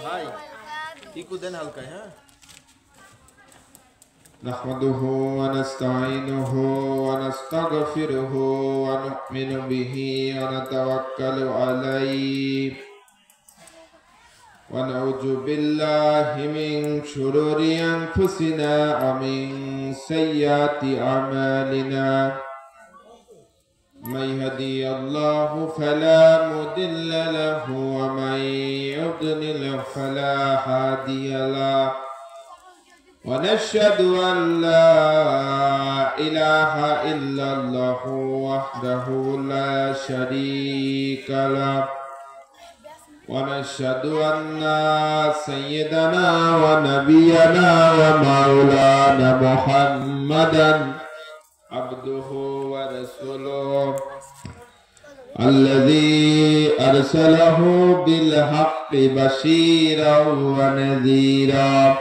भाई टीकू देन हल्का है नहमदुहु व नस्तईनुहु व नस्तगफिरुहु व नु'मिनु बिही व नतवक्कलु अलैहि व नऊज़ु बिल्लाहि मिन शुरूरि अनफुसिना व मिन सय्यिआति अमालिना من يهدي الله فلا مضل له ومن يضلل فلا هادي له ونشهد أن لا إله إلا الله وحده لا شريك له ونشهد أن سيدنا ونبينا ومولانا محمدا عبده ورسوله الذي أرسله بالحق بشيرا ونذيرا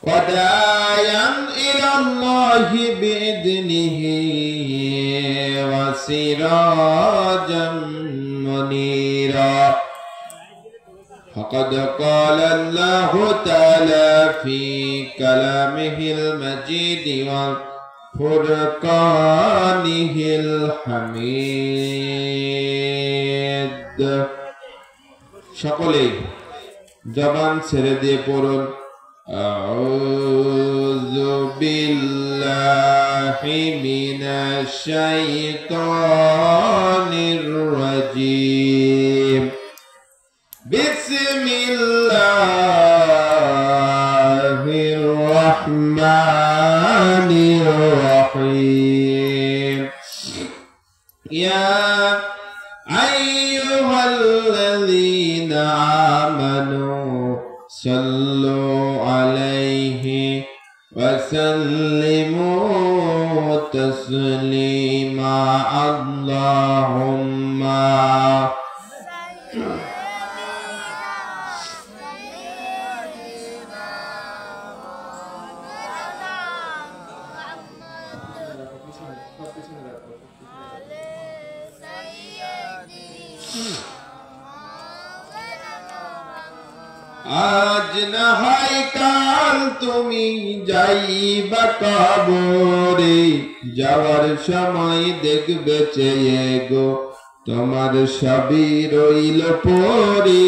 وداعيا إلى الله بإذنه وسراجا منيرا فقد قال الله تعالى في كلامه المجيد وفرقانه الحميد সকলেই জবান ছেড়ে দিয়ে পড়ুন আউযু বিল্লাহি মিনাশ শাইতানির রাজীম বিসমিল্লাহির রহমানির রহিম ইয়া আইয়ুহাল্লাযীনা আমানু সাল্লু আলাইহি ওয়া সাল্লিমু তাসলিমা আল্লাহুম্মা আজ না হয় কাল তুমি যাইবা কবরে যাওয়ার সময় দেখবে চেয়ে গো তোমার সবই রইল পরে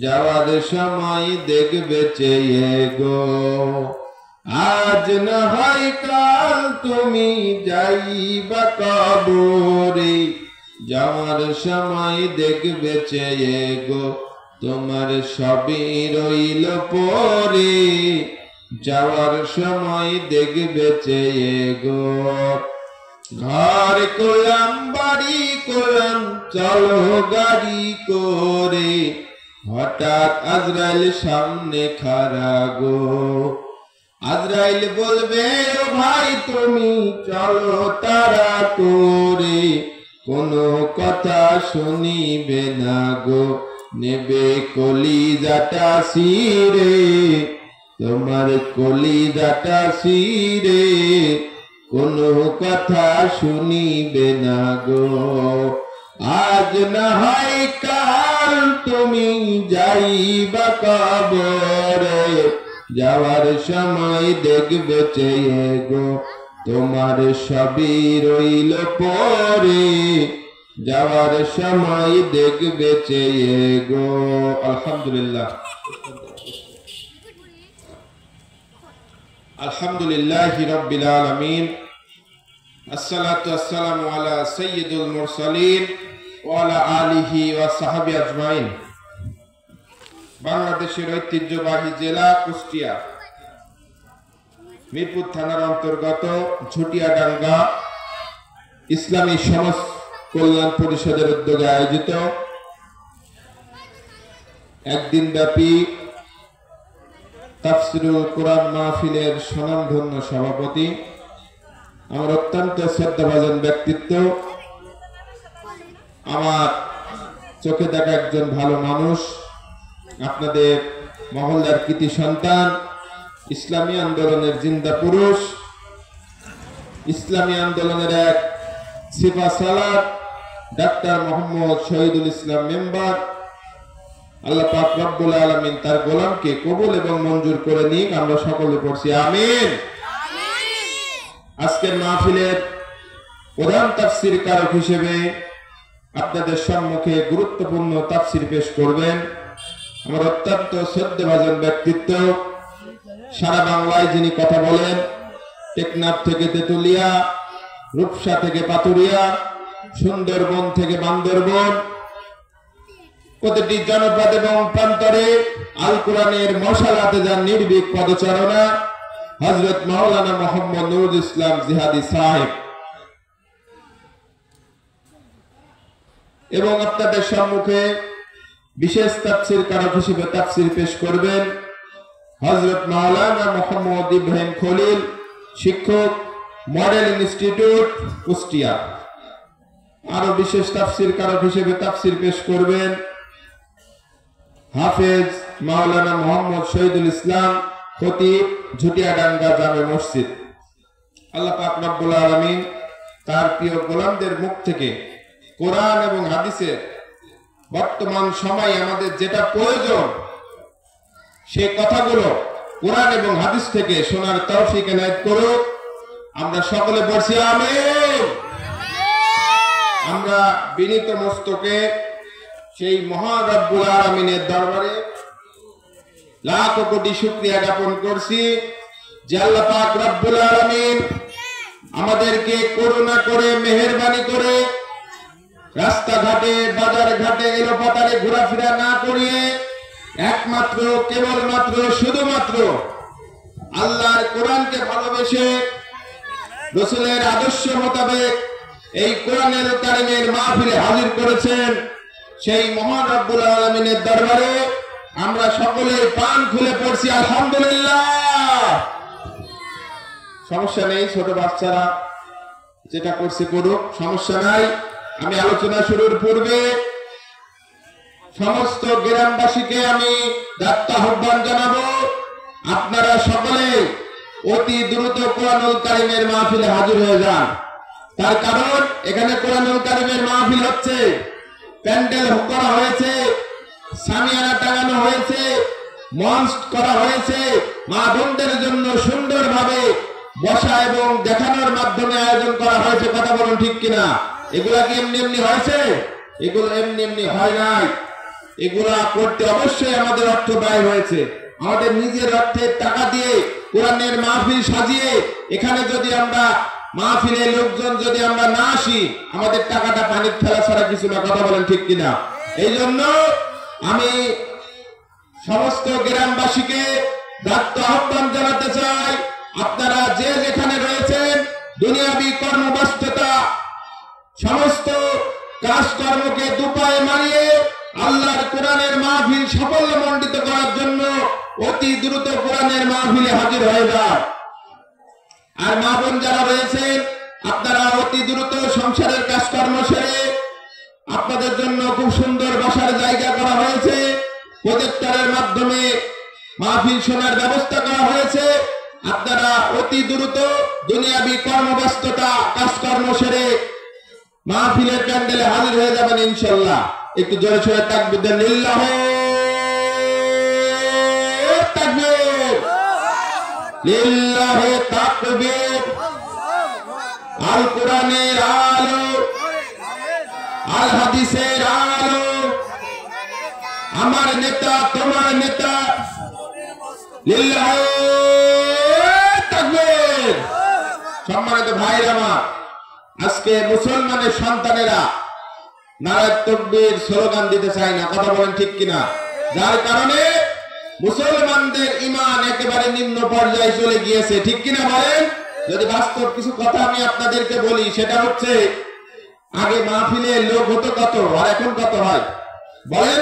যাওয়ার সময় দেখবে চেয়ে গো আজ না হয় কাল তুমি যাইবা কবরে যাওয়ার সময় দেখবে চেয়ে গো তোমার সবই রইল পরে যাওয়ার সময় দেখবে চেয়ে গো ঘর কোলাম বাড়ি কোলাম চলো গাড়ি করে হঠাৎ আজরাইল সামনে খাড়া গো আজরাইল বলবে ও ভাই তুমি চলো তাড়া করে কোনো কথা শুনিবে না গো নেবে কলিজাটা শিরে তোমার কলিজাটা শিরে কোনো কথা শুনিবে না গো আজ না হয় কাল তুমি যাইবা কবরে যাওয়ার সময় দেখবে চেয়ে গো তোমার সবই রইল পরে যাওয়ার সময় দেখবে চেয়ে গো আলহামদুলিল্লাহ আলহামদুলিল্লাহি রাব্বিল আলামিন আসসালাতু আসসালামু আলা সাইয়্যিদুল মুরসালিন ওয়া আলা আলিহি ওয়া সাহবিহি আজমাইন বাংলাদেশের ঐতিহ্যবাহী জেলা কুষ্টিয়া মিরপুর থানার অন্তর্গত ঝুটিয়াডাঙ্গা ইসলামী সমাজ কল্যাণ পরিষদের উদ্যোগে আয়োজিত একদিন ব্যাপী তাফসীরুল কোরআন মাহফিলের স্বনামধন্য সভাপতি আমার অত্যন্ত শ্রদ্ধাভাজন ব্যক্তিত্ব আমার চোখে দেখা একজন ভালো মানুষ আপনাদের মহল্লার কৃতি সন্তান ইসলামী আন্দোলনের জিন্দা পুরুষ ইসলামী আন্দোলনের এক সিফা সালাত ডাক্তার মোহাম্মদ শহীদুল ইসলাম মেম্বার, আল্লাহ পাক রব্বুল আলামিন তার গোলামকে কবুল এবং মঞ্জুর করে নিক। আমরা সকলে পড়ছি আমিন। আজকের মাহফিলের প্রধান তাফসীর কারক হিসেবে আপনাদের সম্মুখে গুরুত্বপূর্ণ তাফসীর পেশ করবেন আমার অত্যন্ত শ্রদ্ধেভাজন ব্যক্তিত্ব, সারা বাংলায় যিনি কথা বলেন, টেকনাফ থেকে তেতুলিয়া, রূপসা থেকে পাতুরিয়া, সুন্দরবন থেকে বান্দরবন, প্রতিটি জনপদ এবং প্রান্তরে আল কোরআনের মশালাতে যান নির্ভীক পদচারণা হযরত মাওলানা মোহাম্মদ নুরুল ইসলাম জিহাদি সাহেব, এবং আপনাদের সম্মুখে বিশেষ তাফসীর কারক হিসেবে তাফসীর পেশ করবেন হযরত মাওলানা মোহাম্মদ ইব্রাহিম খলিল, শিক্ষক, মডেল ইনস্টিটিউট, কুষ্টিয়া। আরো বিশেষ তাফসীর কারক হিসেবে তাফসীর পেশ করবেন হাফেজ মাওলানা মোহাম্মদ শহীদুল ইসলাম, খতিব, ঝুটিয়াডাঙ্গা জামে মসজিদ। আল্লাহ পাক রব্বুল আলামিন তার প্রিয় গোলামদের মুখ থেকে কোরআন এবং হাদিসের বর্তমান সময়ে আমাদের যেটা প্রয়োজন সেই কথাগুলো কোরআন এবং হাদিস থেকে শোনার তৌফিক এনায়েত করুক। আমরা সকলে বলছি আমিন। আমরা বিনীত মস্তকে সেই মহান রব্বুল আলামিনের দরবারে লাখ কোটি শুকরিয়া জ্ঞাপন করছি যে আল্লাহ পাক রব্বুল আলামিন আমাদেরকে করুণা করে, মেহেরবানি করে রাস্তাঘাটে, বাজার ঘাটে এলোপাতাড়ি ঘোরাফেরা না করিয়ে একমাত্র, কেবলমাত্র, শুধুমাত্র আল্লাহর কোরআনকে ভালোবেসে রাসূলের আদর্শ মোতাবেক এই কোরআনের কারিমের মাহফিলে হাজির করেছেন। সেই মহান রব্বুল আলামিনের দরবারে আমরা সকলে প্রাণ খুলে পড়ছি আলহামদুলিল্লাহ। সমস্যা নেই, ছোট বাচ্চারা যেটা করছে করুক, সমস্যা নাই। আমি আলোচনা শুরুর পূর্বে সমস্ত গ্রামবাসীকে আমি দায়িত্ব আহ্বান জানাবো, আপনারা সকলে অতি দ্রুত কোরআনুল কারিমের মাহফিলে হাজির হয়ে যান। তার কারণ এখানে কোরআনুল কারিমের মাহফিল হচ্ছে, প্যান্ডেল করা হয়েছে, সামিয়ানা টাঙানো হয়েছে, মঞ্চ করা হয়েছে, মা বোনদের জন্য সুন্দরভাবে বসা এবং দেখানোর মাধ্যমে আয়োজন করা হয়েছে। কথা বলুন ঠিক কিনা? এগুলা কি এমনি এমনি হয়েছে? এগুলো এমনি এমনি হয় নাই। এগুলা করতে অবশ্যই আমাদের অর্থ ব্যয় হয়েছে। আমাদের নিজের অর্থের টাকা দিয়ে কোরআনের মাহফিল সাজিয়ে এখানে যদি আমরা মাহফিলে লোকজন যদি আমরা না আসি, আমাদের টাকাটা পানির ফেলা ছাড়া কিছু না। কথা বলেন ঠিক কিনা? এই জন্য আমি সমস্ত গ্রামবাসীকে দায়িত্ব আহ্বান জানাতে চাই, আপনারা যে যেখানে রয়েছেন দুনিয়াবি কর্মব্যস্ততা সমস্ত কাজকর্মকে দুপায়ে মারিয়ে আল্লাহর কোরআনের মাহফিল সাফল্যমণ্ডিত করার জন্য অতি দ্রুত কোরআনের মাহফিলে হাজির হয়ে যান। আর মা বোন যারা রয়েছেন আপনারা অতি দ্রুত সংসারের কাজকর্ম সেরে আপনাদের জন্য খুব সুন্দর বসার জায়গা করা হয়েছে, প্রজেক্টরের মাধ্যমে মাহফিল শোনার ব্যবস্থা করা হয়েছে। আপনারা অতি দ্রুত দুনিয়াবি কর্মব্যস্ততা কাজকর্ম সেরে মাহফিলের প্যান্ডেলে হাজির হয়ে যাবেন ইনশাআল্লাহ। একটু জোরে সোরে তাকবীর দেন, লিল্লাহি তাকবীর, লিল্লাহি তাকবীর। আল কোরআনের আলো, আল হাদিসের আলো, আমার নেতা তোমার নেতা, লিল্লাহি তাকবীর। সম্মানিত ভাইরা আমার, আজকে মুসলমানের সন্তানেরা নারায়ে তাকবীর স্লোগান দিতে চায় না। কথা বলেন ঠিক কিনা? যার কারণে মুসলমানদের ঈমান একেবারে নিম্ন পর্যায়ে চলে গিয়েছে। ঠিক কিনা বলেন? যদি বাস্তব কিছু কথা আমি আপনাদেরকে বলি, সেটা হচ্ছে আগে মাহফিলে লোক হতো কত আর এখন কত হয় বলেন?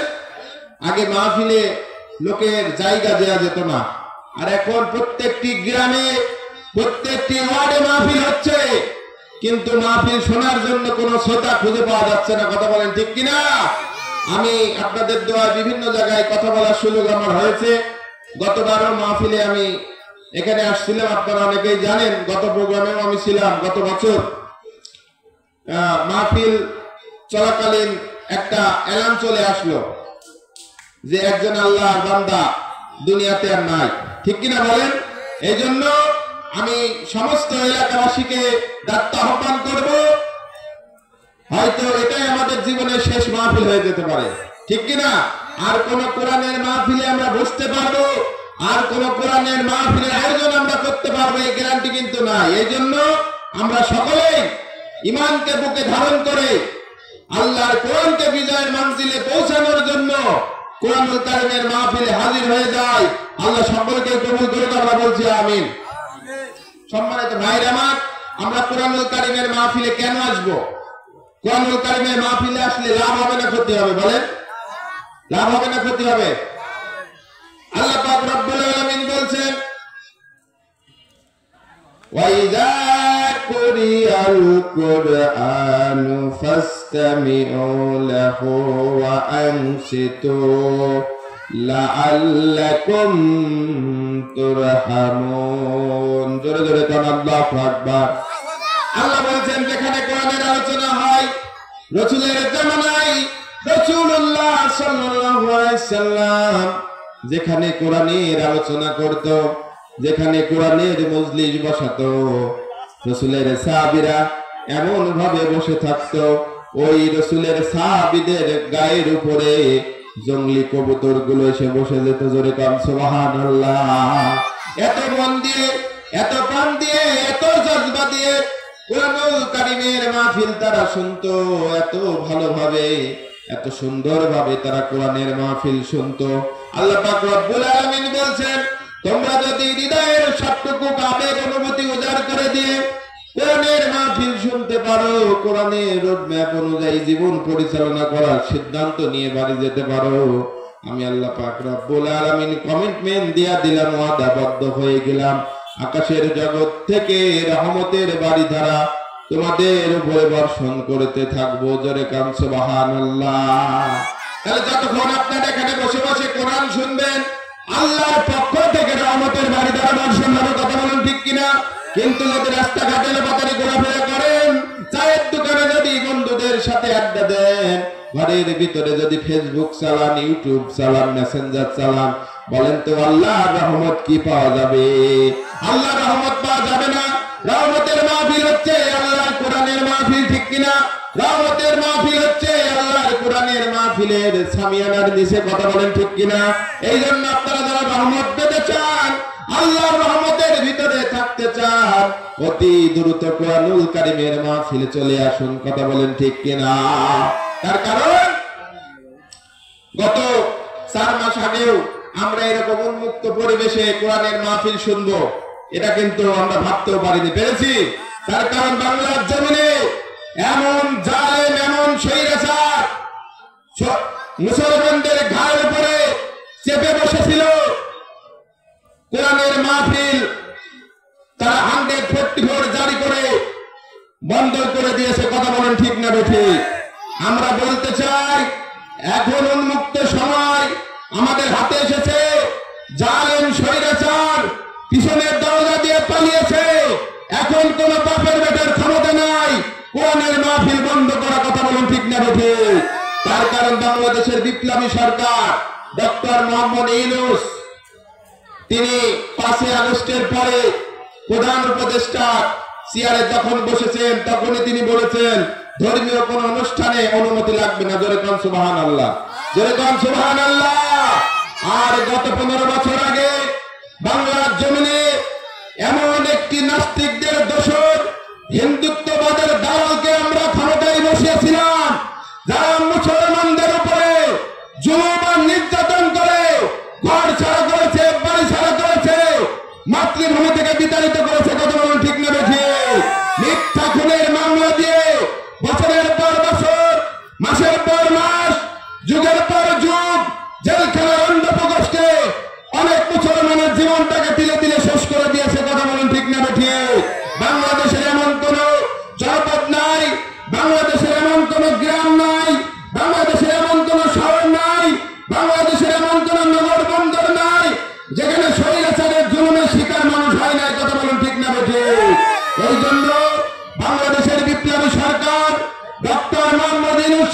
আগে মাহফিলে লোকের জায়গা দেওয়া যেত না, আর এখন প্রত্যেকটি গ্রামে প্রত্যেকটি ওয়ার্ডে মাহফিল হচ্ছে, কিন্তু মাহফিল শোনার জন্য কোনো শ্রোতা খুঁজে পাওয়া যাচ্ছে না। কথা বলেন ঠিক কিনা? আমি আপনাদের দোয়ায় বিভিন্ন জায়গায় কথা বলার সুযোগ আমার হয়েছে। গতবারও মাহফিলে আমি এখানে আসছিলাম, আপনারা অনেকেই জানেন, গত প্রোগ্রামেও আমি ছিলাম। গত বছর মাহফিল চলাকালীন একটা এলান চলে আসলো যে একজন আল্লাহর বান্দা দুনিয়াতে আর নাই, ঠিক কিনা বলেন? এই জন্য আমি সমস্ত এলাকাবাসীকে দায়িত্ব আহ্বান করব, হয়তো এটাই আমাদের জীবনের শেষ মাহফিল হয়ে যেতে পারে, ঠিক কিনা? আর কোন কোরআনের মাহফিলে আমরা বসতে পারবো, আর কোন কোরআনের মাহফিলের আয়োজন আমরা করতে পারবো এই গ্যারান্টি কিন্তু নাই। এই জন্য আমরা সকলেই ঈমানকে বুকে ধারণ করে আল্লাহর কোরআনকে বিজয়ের মঞ্জিলে পৌঁছানোর জন্য কোরআনুল কারীমের মাহফিলে হাজির হয়ে যায়। আল্লাহ সকলকে কবুল করুন, আমরা বলছি আমিন। সম্মানিত ভাইরা আমার, আমরা কোরআনুল কারীমের মাহফিলে কেন আসবো? কোরআনুল কারীমের মাহফিলে আসলে লাভ হবে না ক্ষতি হবে? বলেন, লাভ হবে না ক্ষতি হবে? আল্লাহ পাক রব্বুল আলামিন বলছেন, ওয়াইযা কুরিয়াল কুরআনু ফাসতামিউ লাহু ওয়া আনসিতু লাআল্লাকুম তুরহামুন। জোরে জোরে কোন আল্লাহু আকবার। আল্লাহ বলছেন, যেখানে কোরআনের আলোচনা হয়, রাসূলের জামানায় রাসূলুল্লাহ সাল্লাল্লাহু আলাইহি সাল্লাম যেখানে কোরআনের আলোচনা করত, যেখানে কোরআনের মজলিস বসাতো, রাসূলের সাহাবীরা এমন ভাবে বসে থাকতো, ওই রাসূলের সাহাবীদের গায়ের উপরে জঙ্গলি কবুতর গুলো এসে বসে যেত। জোরে কাম সুবহানাল্লাহ। এত মন দিয়ে, এত প্রাণ দিয়ে, এত জজবা দিয়ে কোরআনুল কারীমের মাহফিল তারা শুনতো, এত ভালোভাবে, এত সুন্দরভাবে তারা কোরআনের মাহফিল শুনতো। আল্লাহ পাক রব্বুল আলামিন বলছেন, তোমরা যদি হৃদয়ের সবটুকু আবেগ অনুভূতি উজাড় করে দিয়ে কোরআনের মাহফিল শুনতে পারো, কোরআনের রোডম্যাপ অনুযায়ী জীবন পরিচালনা করার সিদ্ধান্ত নিয়ে বাড়ি যেতে পারো, আমি আল্লাহ পাক রব্বুল আলামিন কমিটমেন্ট দিয়া দিলাম, ওয়াদাবদ্ধ হয়ে গেলাম, আকাশের জগৎ থেকে রহমতের বাড়িধারা তোমাদের উপরে বর্ষণ করতে থাকবো। জোরে কাম সুবহানাল্লাহ। তাহলে যতক্ষণ আপনারা এখানে বসে বসে কোরআন শুনবেন, আল্লাহর পক্ষ থেকে রহমতের বাড়িধারা বর্ষণ হবে। কথা বলেন ঠিক কিনা? কিন্তু যদি রাস্তাঘাটে বাতারি ঘোরাফেরা করেন, চায়ের দোকানে যদি বন্ধুদের সাথে আড্ডা দেন, ঘরের ভিতরে যদি ফেসবুক চালান, ইউটিউব চালান, মেসেঞ্জার চালান, বলেন তো আল্লাহর রহমত কি পাওয়া যাবে? আল্লাহর রহমত পাওয়া যাবে না। রহমতের মাহফিল হচ্ছে আল্লাহর কোরআনের মাহফিল, ঠিক কিনা? রহমতের মাহফিল হচ্ছে আল্লাহর কোরআনের মাহফিলের সামিয়ানার নিচে। কথা বলেন ঠিক কিনা? এই জন্য আপনারা যারা রহমত পেতে চান, আল্লাহর রহমতের ভিতরে থাকতে চান, অতি দ্রুত কোরআনুল কারীমের মাহফিলে চলে আসুন। কথা বলেন ঠিক কিনা? তার কারণ গত 4 মাস আগেও আমরা এরকম উন্মুক্ত পরিবেশে কোরআনের মাহফিল শুনবো, এটা কিন্তু আমরা ভাবতেও পারিনি, পেরেছি। তার কারণ বাংলার জমিনে এমন জালেম, এমন স্বৈরাচার মুসলমানদের ঘাড়ের উপরে চেপে বসেছিল, কোরআনের মাহফিল তারা 144 জারি করে বন্ধ করে দিয়েছে। কথা বলেন ঠিক না বেঠিক? আমরা বলতে চাই, এখন উন্মুক্ত সময় আমাদের হাতে এসেছে। জালেম স্বৈরাচার পিছনের দরজা দিয়ে পালিয়েছে, এখন কোন বাপের বেটার ক্ষমতা নাই কোরআনের মাহফিল বন্ধ করা। কথা বলুন ঠিক না বেঠিক? তার কারণ বাংলাদেশের বিপ্লবী সরকার ডক্টর মোহাম্মদ ইউনূস, তিনি 5 আগস্টের পরে প্রধান উপদেষ্টা চেয়ারে যখন বসেছেন, তখনই তিনি বলেছেন ধর্মীয় কোন অনুষ্ঠানে অনুমতি লাগবে না। জোরে কোন সুবহানাল্লাহ, জোরে কোন সুবহানাল্লাহ। আর গত 15 বছর আগে বাংলার জমিনে এমন একটি নাস্তিকদের দোসর হিন্দুত্ববাদের দালালকে আমরা ক্ষমতায় বসিয়েছিলাম, যারা মুসলমানদের উপরে জুলুম আর নির্যাতন করে ঘর ছাড়া করেছে, বাড়ি ছাড়া করেছে, মাতৃভূমি থেকে বিতাড়িত করেছে। কথা বলুন ঠিক না বেঠিক? মিথ্যা খুনের মামলা দিয়ে বছরের পর বছর, মাসের পর মাস, যুগের পর যুগ জেলখানার অন্ধপ্রকোষ্ঠে অনেক মুসলমানের জীবনটাকে তিলে তিলে শেষ করে দিয়েছে। কথা বলুন ঠিক না বেঠিক? বাংলাদেশের এমন কোন জনপদ নাই, বাংলাদেশের এমন কোন গ্রাম নাই, বাংলাদেশের এমন কোন শহর নাই, বাংলাদেশের এমন কোন নগর বন্দর নাই যেখানে স্বৈরাচারের জুলুমের শিকার মানুষ হয় নাই। কথা বলুন ঠিক না বেঠিক? এই জন্য বাংলাদেশের বিপ্লবী সরকার ডক্টর মোহাম্মদ ইউনূস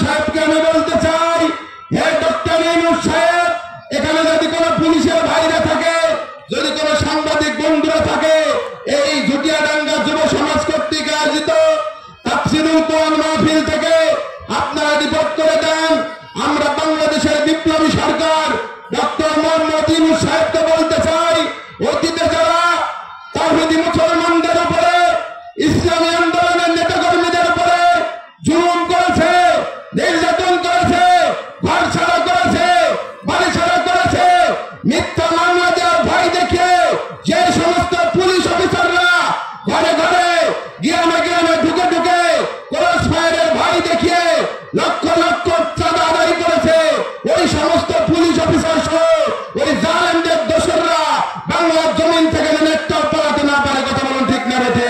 দারুল কোরআন মাহফিল থেকে আপনারা রিপোর্ট করে দেন। আমরা বাংলাদেশের বিপ্লবী সরকার ডক্টর মোহাম্মদ ইউনূস সাহেবকে বলতে চাই, অতীতে যারা তাওহীদি মুসলমানদের উপরে, ইসলামী আন্দোলনের নেতাকর্মীদের উপরে জুলুম করেছে, নির্যাতন করেছে, ঘর ছাড়া করেছে, বাড়ি ছাড়া করেছে, মিথ্যা মামলা দেওয়ার ভয় দেখিয়ে যে সমস্ত পুলিশ অফিসাররা ঘরে ঘরে গ্রামে গ্রামে ঢুকে ঢুকে ক্রস ফায়ারের ভয় দেখিয়ে লক্ষ লক্ষ চাঁদা আদায় করেছে, ওই সমস্ত পুলিশ অফিসার সহ ওই জালেমদের দোসররা বাংলার জমিন থেকে যেন একটাও পালাতে না পারে। কথা বলুন ঠিক না বেঠে?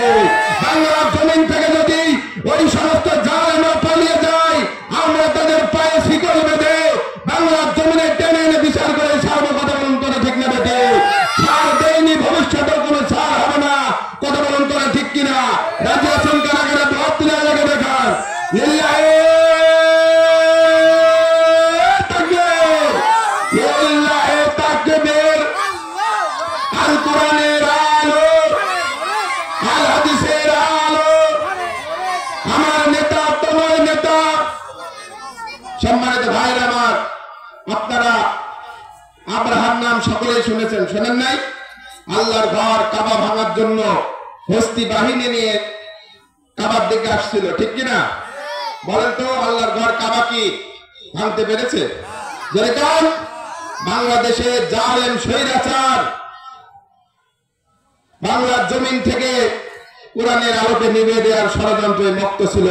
বাংলার জমিন থেকে যদি ওই সমস্ত জালেমরা পালিয়ে যায়, আমরা তাদের পায়ে শিকল বেঁধে বাংলার জমিনে টেনে এনে বিচার করে ছাড়বো। কথা বলুন করে ঠিক না বেঠে? ছাড় দেয়নি, ভবিষ্যতেও কোনো ছাড় হবে না। কথা বলুন করে ঠিক কিনা? রাজি আছেন কারাগারে? ভাত তুলে আগে দেখান। লিল্লাহি তাকবীর, লিল্লাহি তাকবীর। আল কোরআনের আলো, আল হাদিসের আলো, আমার নেতা তোমার নেতা। সম্মানিত ভাইরা আমার, আপনারা আব্রাহাম নাম সকলেই শুনেছেন, শোনেন নাই? আল্লাহর ঘর কাবা ভাঙার জন্য হস্তি বাহিনী নিয়ে কাবার দিকে আসছিল, ঠিক কিনা? বলেন তো, আল্লাহর ঘর কাবা কি ভাঙতে পেরেছে? যেরকম বাংলাদেশে জালেম স্বৈরাচার বাংলার জমিন থেকে কোরআনের আলোকে নিভিয়ে দেওয়ার ষড়যন্ত্রে মুক্ত ছিল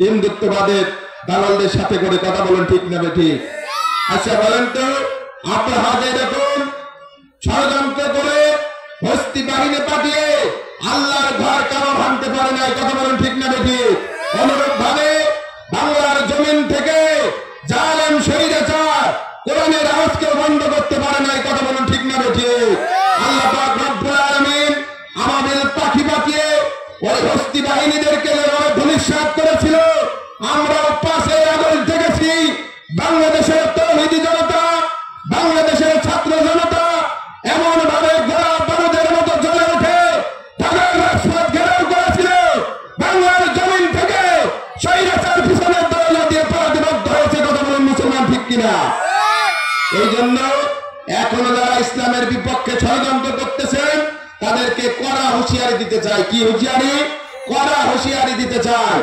হিন্দুত্ববাদের দালালদের সাথে করে। কথা বলেন ঠিক না ঠিক? আচ্ছা বলেন তো, আব্রাহা এরকম ষড়যন্ত্র করে হস্তি বাহিনী পাঠিয়ে আল্লাহর ঘর কাবা ভাঙতে পারে নাই। কথা বলেন ঠিক না ঠিক? অনুরূপ ভাবে বাংলার জমিন থেকে জালেম স্বৈরাচার কোরআনের আওয়াজকে বন্ধ করতে পারে নাই। কথা বলেন ঠিক না ঠিক? আল্লাহ পাক রব্বুল আলামিন আমাদের পাখি পাঠিয়ে ওই হস্তি বাহিনীদেরকে ধূলিসাৎ করেছিল। আমরাও 5 আগস্ট দেখেছি বাংলাদেশের তাওহীদি জনতা, বাংলাদেশের ছাত্র জনতা এমন ভাবে গোলা বারুদের মতো জ্বলে ওঠে, তাদের রাজপথ ঘেরাও করেছিল। বাংলার জমিন থেকে স্বৈরাচার পিছনে দরজা দিয়ে পালাতে বাধ্য হয়েছে। কথা বলুন মুসলমান ঠিক কিনা? এই জন্য এখনো যারা ইসলামের বিপক্ষে ষড়যন্ত্র করতেছেন তাদেরকে কড়া হুঁশিয়ারি দিতে চাই। কি হুঁশিয়ারি? কড়া হুঁশিয়ারি দিতে চাই।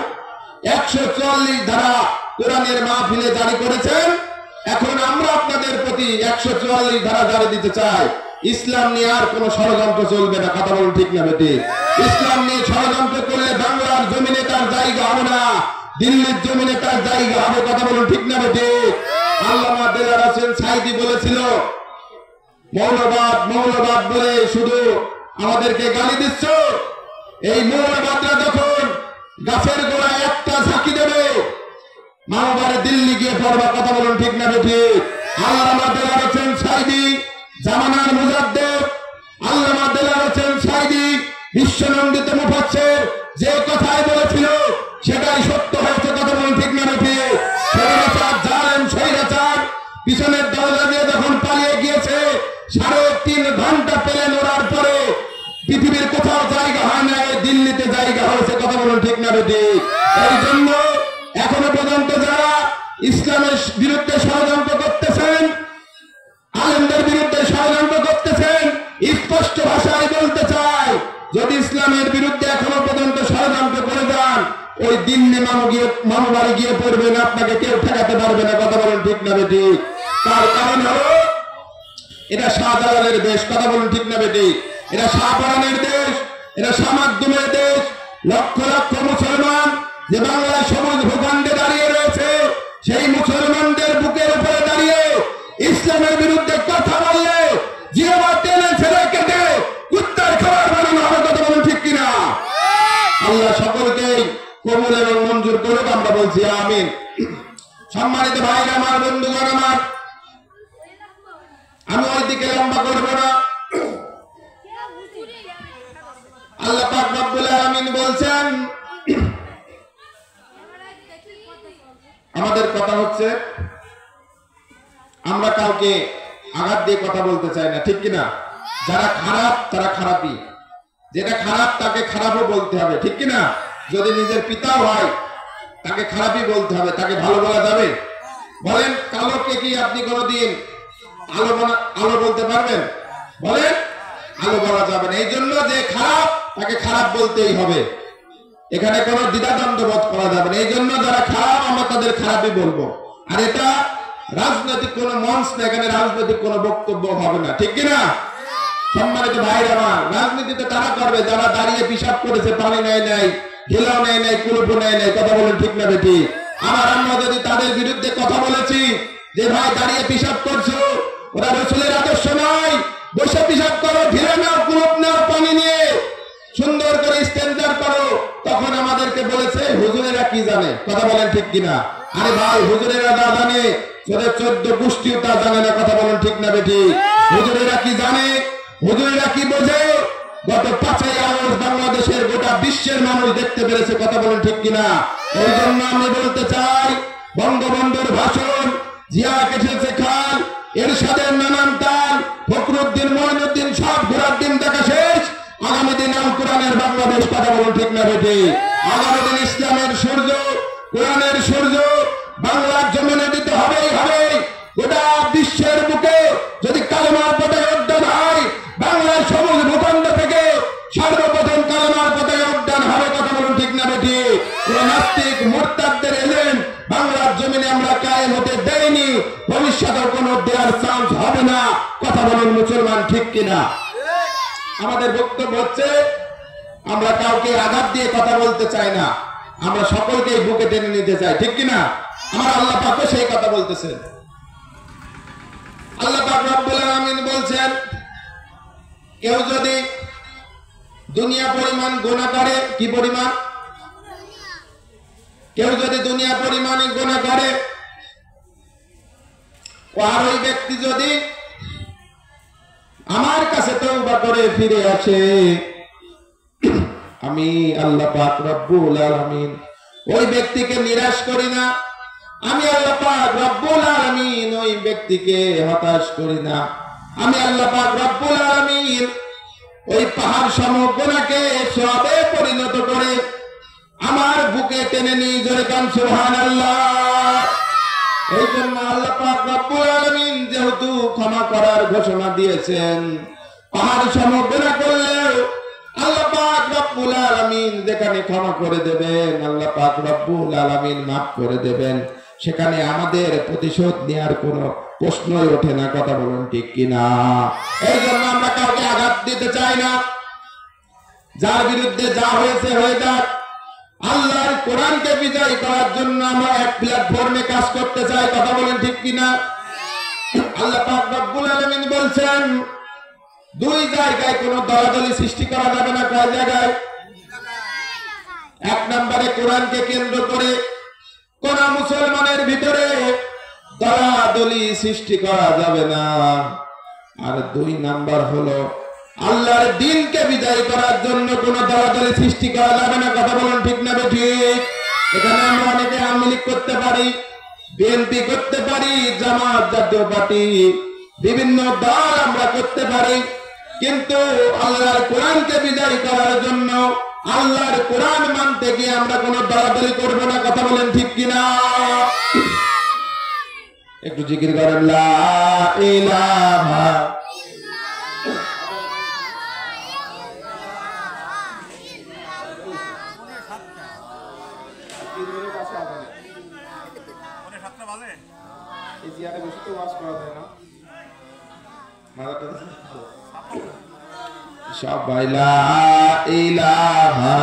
144 ধারা কোরআনের মাহফিলে জারি করেছেন, এখন আমরা আপনাদের প্রতি 144 ধারা জারি দিতে চাই। ইসলাম নিয়ে আর কোন ষড়যন্ত্র চলবে না। কথা বলুন ঠিক না বেটি? ইসলাম নিয়ে ষড়যন্ত্র করলে বাংলার জমিনে তার জায়গা হবে না, দিল্লির জমিনে তার জায়গা হবে। কথা বলুন ঠিক না বেটি? আল্লামা দেলার হোসেন সাইদি বলেছিল, মৌলবাদ মৌলবাদ বলে শুধু আমাদেরকে গালি দিচ্ছ, এই মৌলবাদরা যখন গাছের গোড়ায় একটা ঝাঁকি দেবে মাওবারে দিল্লি গিয়ে পড়বা। কথা বলুন ঠিক না বেঠি? আল্লামা দেলার হোসেন সাইদি জামানার মুজাদ্দেদ, আল্লামা দেলার হোসেন সাইদি বিশ্বনন্দিত মুফাসসির, যে কথাই বলেছিল সেটাই সত্য হয়েছে। কথা বলুন ঠিক না বেঠি? স্বৈরাচার জালেম স্বৈরাচার পিছনের দরজা দিয়ে যখন পালিয়ে গিয়েছে, 3.5 ঘন্টা পেলে ওড়ার পরে পৃথিবীর কোথাও জায়গা হয় না, দিল্লিতে জায়গা হয়েছে। কথা বলুন ঠিক না বেঠি? এই জন্য এখনো পর্যন্ত যারা ইসলামের বিরুদ্ধে ষড়যন্ত্র করতেছেন, আলেমদের বিরুদ্ধে ষড়যন্ত্র করতেছেন, স্পষ্ট ভাষায় বলতে চাই, যদি ইসলামের বিরুদ্ধে এখনো পর্যন্ত ষড়যন্ত্র করে যান, ওই দিল্লি মামু বাড়ি গিয়ে পড়বেন, আপনাকে কেউ ঠেকাতে পারবে না। কথা বলুন ঠিক না বেঠি? তার কারণ হলো এটা শাহজালালের দেশ। কথা বলুন ঠিক না বেঠি? এটা শাহপরানের দেশ, এটা সামাদ্দুমের দেশ। লক্ষ লক্ষ মুসলমান যে বাংলার সবুজ ভূখণ্ডে দাঁড়িয়ে রয়েছে, সেই মুসলমানদের বুকের উপরে দাঁড়িয়ে ইসলামের বিরুদ্ধে কথা বললে জিহ্বা টেনে ছেড়ে কেটে কুত্তার খাবার বানানো হবে। কথা বলুন ঠিক কিনা? আল্লাহ সকলকেই কবুল এবং মঞ্জুর করুক, আমরা বলছি আমিন। সম্মানিত ভাইরা আমার, বন্ধুগণ আমার, আমি ওই দিকে লম্বা করবো না। আল্লাহ পাক রব্বুল আলামিন বলছেন, আমাদের কথা হচ্ছে আমরা কাউকে আঘাত দিয়ে কথা বলতে চাই না, ঠিক কিনা? যারা খারাপ তারা খারাপই, যেটা খারাপ তাকে খারাপও বলতে হবে, ঠিক কিনা? যদি নিজের পিতাও হয় তাকে খারাপই বলতে হবে, তাকে ভালো বলা যাবে? বলেন, কালোকে কি আপনি কোনোদিন আলো বলতে পারবেন? বলেন, আলো বলা যাবে না। এই জন্য যে খারাপ তাকে খারাপ বলতেই হবে, এখানে কোনো দ্বিধাদ্বন্দ্ব বোধ করা যাবে না। এই জন্য যারা খারাপ আমরা তাদের খারাপই বলবো। আর এটা রাজনৈতিক কোনো মঞ্চ না, এখানে রাজনৈতিক কোনো বক্তব্য হবে না, ঠিক কিনা? সম্মানিত ভাইরা আমার, রাজনীতিতে তারা করবে যারা দাঁড়িয়ে পিশাব করেছে, পানি নেয় নাই, ঘেলাও নেয় নাই, কুলুপো নেয় নাই। কথা বলেন ঠিক না বেটি? আমরা যদি তাদের বিরুদ্ধে কথা বলেছি যে ভাই দাঁড়িয়ে পিশাব করছো, ওরা রাসূলের আদর্শ নয়, বসে পিশাব করো, ঘিরে নাও, কুলুপ নাও, পানি নিয়ে সুন্দর করে ইস্তেঞ্জার করো, তখন আমাদেরকে বলেছে হুজুরেরা কি জানে। কথা বলেন ঠিক কিনা? আরে ভাই, হুজুরেরা যা জানে ওদের 14 গোষ্ঠীও তা জানে না। কথা বলেন ঠিক না বেটি? হুজুরেরা কি জানে, হুজুরেরা কি বোঝে, গত 5ই আগস্ট বাংলাদেশের গোটা বিশ্বের মানুষ দেখতে পেরেছে। কথা বলেন ঠিক কিনা? এই জন্য আমি বলতে চাই, বঙ্গবন্ধুর ভাষণ, জিয়া কেটেছে খাল, এরশাদের নানান তাল, ফখরুদ্দিন, মঈনুদ্দিন সব ঘোরার দিন দেখা শেষ। আগামী দিন আল কোরআনের বাংলাদেশ। কথা বলুন ঠিক না বেটি? আগামী দিন ইসলামের সূর্য, কোরআনের সূর্য বাংলার জমিনে দিতে হবেই হবে। গোটা বিশ্বের বুকে যদি কালেমার পতাকা উড্ডয়ন হয়, বাংলার সবুজ ভূখণ্ড থেকে সর্বপ্রথম কালেমার পতাকা উড্ডয়ন হবে। কথা বলুন ঠিক না বেটি? কোন নাস্তিক মুরতাদদের এজেন্ট বাংলার জমিনে আমরা কায়েম হতে দেইনি, ভবিষ্যতেও কোনো দেওয়ার চান্স হবে না। কথা বলুন মুসলমান, ঠিক কিনা? আমাদের বক্তব্য হচ্ছে, আমরা কাউকে আঘাত দিয়ে কথা বলতে চাই না, আমরা সকলকেই বুকে টেনে নিতে চাই, ঠিক কিনা? আমার আল্লাহ পাক সেই কথা বলতেছেন। আল্লাহ পাক রব্বুল আলামিন বলছেন, কেউ যদি দুনিয়া পরিমাণ গুনাহ করে, কি পরিমাণ? কেউ যদি দুনিয়া পরিমাণে গুনাহ করে, আর ওই ব্যক্তি যদি আমার কাছে তওবা করে ফিরে আসে, আমি আল্লাহ পাক রব্বুল আলামিন ওই ব্যক্তিকে নিরাশ করি না। আমি আল্লাহ পাক রব্বুল আলামিন ওই ব্যক্তিকে হতাশ করি না। আমি আল্লাহ পাক রব্বুল আলামিন ওই পাহাড় সম গুনাহকে সওয়াবে পরিণত করে আমার বুকে টেনে নিয়ে জোরে কান সুবহানাল্লাহ। এই জন্য আল্লাহ পাক রব্বুল আলামিন যেহেতু ক্ষমা করার ঘোষণা দিয়েছেন, পাহাড় সম গুনাহ করলেও আল্লাহ পাক রব্বুল আলামিন যেখানে ক্ষমা করে দেবেন, আল্লাহ পাক রব্বুল আলামিন মাফ করে দেবেন, সেখানে আমাদের প্রতিশোধ নেওয়ার কোনো প্রশ্নই ওঠে না। কথা বলুন ঠিক কিনা? এই জন্য আমরা কাউকে আঘাত দিতে চাই না। যার বিরুদ্ধে যা হয়েছে হয়ে যাক, আল্লাহর কোরআনকে বিজয় করার জন্য আমরা এক প্ল্যাটফর্মে কাজ করতে চাই। কথা বলেন ঠিক কিনা? আল্লাহ পাক রব্বুল আলামিন বলছেন, দুই জায়গায় কোনো দলাদলি সৃষ্টি করা যাবে না। কয় জায়গায়? এক নম্বরে কোরআনকে কেন্দ্র করে কোন মুসলমানের ভিতরে দলাদলি সৃষ্টি করা যাবে না। আর দুই নাম্বার হলো আল্লাহর দ্বীনকে বিজয় করার জন্য কোন দলাদলি সৃষ্টি করা যাবে না। কথা বলুন ঠিক না ঠিক? এখানে আমরা অনেকে আওয়ামী লীগ করতে পারি, বিএনপি করতে পারি, জামাত, জাতীয় পার্টি, বিভিন্ন দল আমরা করতে পারি, কিন্তু আল্লাহর কোরআনকে বিজয় করার জন্য, আল্লাহর কোরআন মানতে গিয়ে আমরা কোনো দলাদলি করব না। কথা বলেন ঠিক কিনা? একটু জিকির করেন, লা ইলাহা সবাই লা ইলাহা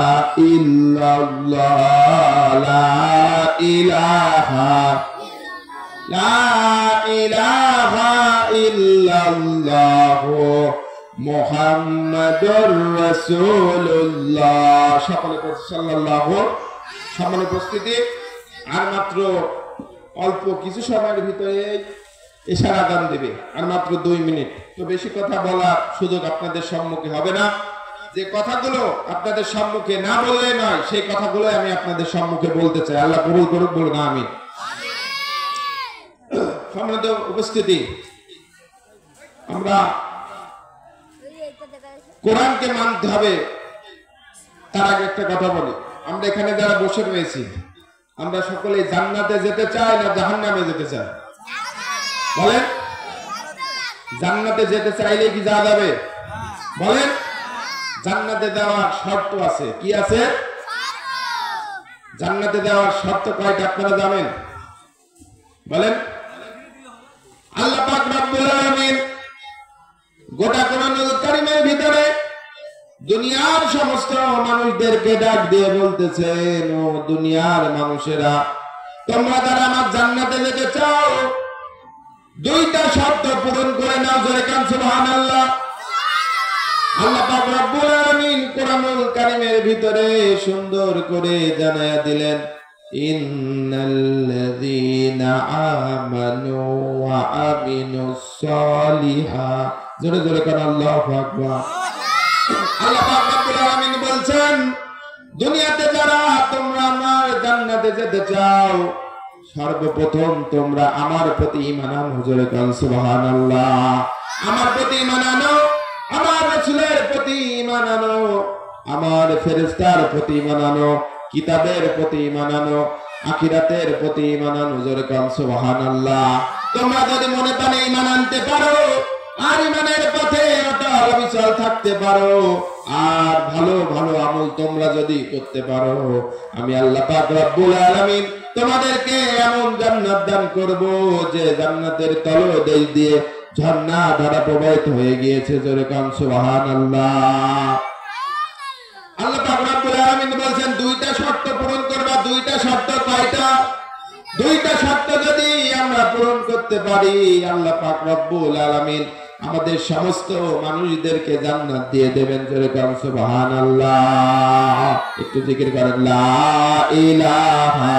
ইল্লাল্লাহ, লা ইলাহা ইল্লাল্লাহ মুহাম্মাদুর রাসূলুল্লাহ। সকলে সাল্লাল্লাহু। সম্মানিত উপস্থিতি, আর মাত্র অল্প কিছু সময়ের ভিতরে ইশারা দান দেবে, আর মাত্র 2 মিনিট। তো বেশি কথা বলার সুযোগ আপনাদের সম্মুখে হবে না। যে কথাগুলো আপনাদের সম্মুখে না বললে নয়, সেই কথাগুলো আমি আপনাদের সম্মুখে বলতে চাই। আল্লাহ কবুল করুক, বলুন আমিন। সম্মানিত উপস্থিতি, আমরা কোরআনকে মানতে হবে। তার আগে একটা কথা বলি, আমরা এখানে যারা বসে রয়েছি আমরা সকলেই জান্নাতে যেতে চাই না জাহান্নামে যেতে চাই? বলেন, জান্নাতে যেতে চাইলে কি যাওয়া যাবে? বলেন, জান্নাতে যাওয়ার শর্ত আছে। কি আছে? জান্নাতে যাওয়ার শর্ত কয়টা আপনারা জানেন? বলেন। আল্লাহ পাক রব্বুল আলামিন গোটা কোরআনুল কারীমের ভিতরে দুনিয়ার সমস্ত মানুষদেরকে ডাক দিয়ে বলতেছেন, ও দুনিয়ার মানুষেরা, তোমরা যারা আমার জান্নাতে যেতে চাও দুইটা শর্ত পূরণ করে নাও। জোরে কান সুবহানাল্লাহ। আল্লাহ পাক রব্বুল আলামিন কোরআনুল কারীমের ভিতরে সুন্দর করে জানায়া দিলেন, ইন্নাল্লাযীনা আমানু ওয়া আমিনুস সালিহাত। জোরে জোরে কান আল্লাহু আকবার। আল্লাহ পাক রব্বুল আলামিন বলছেন, দুনিয়াতে যারা তোমরা আমার জান্নাতে যেতে চাও সর্বপ্রথম তোমরা আমার প্রতি ঈমান আনো। জোরে কান সুবহানাল্লাহ। আমার প্রতি ঈমান আনো, আমার রাসূলের প্রতি ঈমান আনো, আমার ফেরেশতার প্রতি ঈমান আনো, কিতাবের প্রতি ঈমান আনো, আখিরাতের প্রতি ঈমান আনো। জোরে কান সুবহানাল্লাহ। তোমরা যদি মনে প্রাণে ঈমান আনতে পারো আর ঈমানের পথে অটল অবিচল থাকতে পারো আর ভালো ভালো আমল তোমরা যদি করতে পারো, আমি আল্লাহ পাক রব্বুল আলামিন তোমাদেরকে এমন জান্নাত দান করব যে জান্নাতের তলদেশ দিয়ে ঝর্ণা ধারা প্রবাহিত হয়ে গিয়েছে। জোরে কান সুবহানাল্লাহ। আল্লাহ পাক রব্বুল আলামিন বলেন দুইটা শর্ত পূরণ করবা। দুইটা শর্ত কয়টা? দুইটা শর্ত যদি আমরা পূরণ করতে পারি আল্লাহ পাক রব্বুল আলামিন আমাদের সমস্ত মানুষদেরকে জান্নাত দিয়ে দেবেন। জোরে কান সুবহানাল্লাহ। একটু জিকির করেন, লা ইলাহা।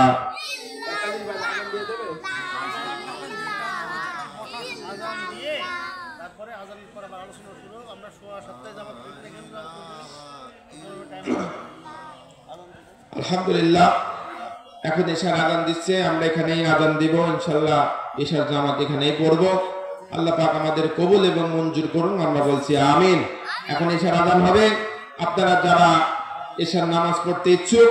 আলহামদুলিল্লাহ, এখন এশার আযান দিচ্ছে, আমরা এখানেই আযান দিব ইনশাআল্লাহ। এশার জামাত এখানেই পড়ব। আল্লাহ পাক আমাদের কবুল এবং মঞ্জুর করুন, আমরা বলছি আমিন। এখন এশার আযান হবে। আপনারা যারা এশার নামাজ পড়তে ইচ্ছুক,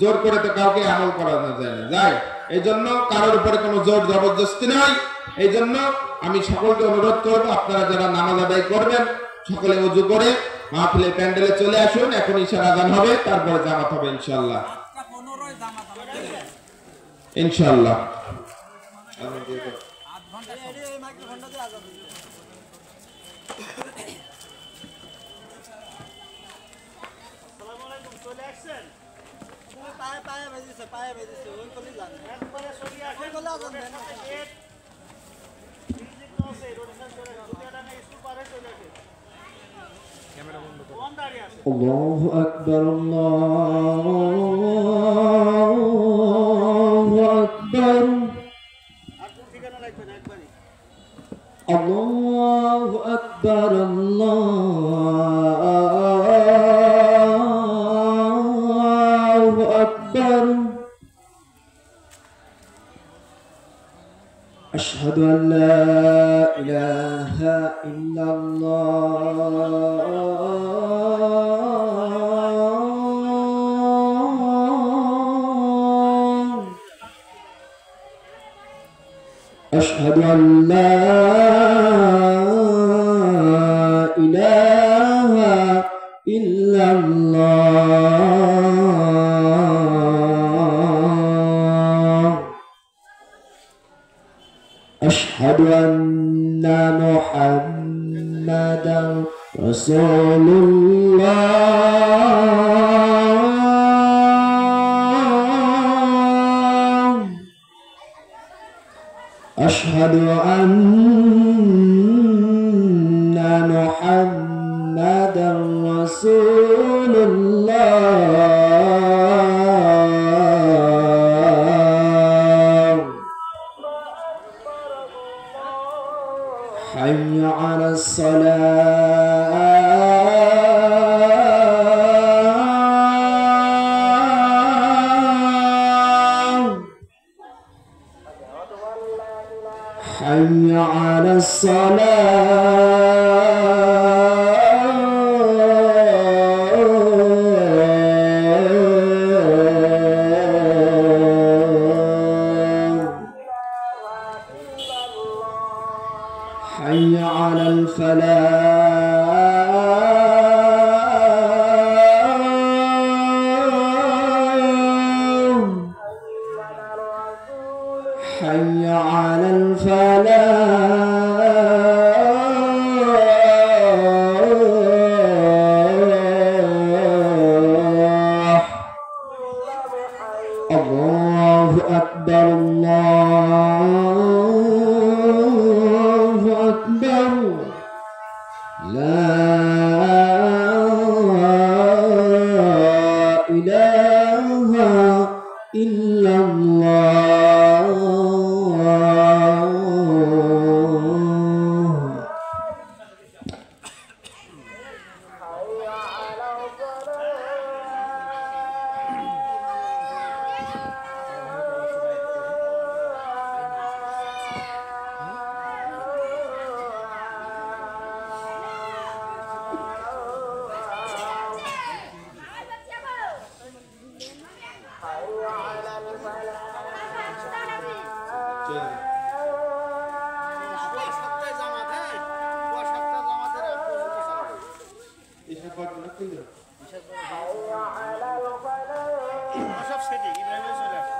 জোর করে তো কাউকে আমল করানো যায় না, যায়, এই জন্য কারোর উপরে কোনো জোর জবরদস্তি নাই। এই জন্য আমি সকলকে অনুরোধ করব, আপনারা যারা নামাজ আদায় করবেন সকলে ওযু করে মাহফিলের প্যান্ডেলে চলে আসুন। এখন ইশার আযান হবে, তারপরে জামাত হবে ইনশাআল্লাহ। ইনশাআল্লাহ। আল্লাহু আকবার, আল্লাহু আকবার, আল্লাহু আকবার, আল্লাহু আকবার। আশহাদু আন লা ইলাহা ইল্লাল্লাহ, আশহাদু আন লা ইলাহা ইল্লাল্লাহ, আশহাদু আন্না মুহাম্মাদান রাসূলুল্লাহ, আশহাদু আন্না মুহাম্মাদান রাসূলুল্লাহ। حي على الصلاة، حي على الصلاة، حي على الفلاح حي على الفلاح الله أكبر الله أكبر لا إله إلا الله সব সেটিং ইব্রাহিমের চলে আসে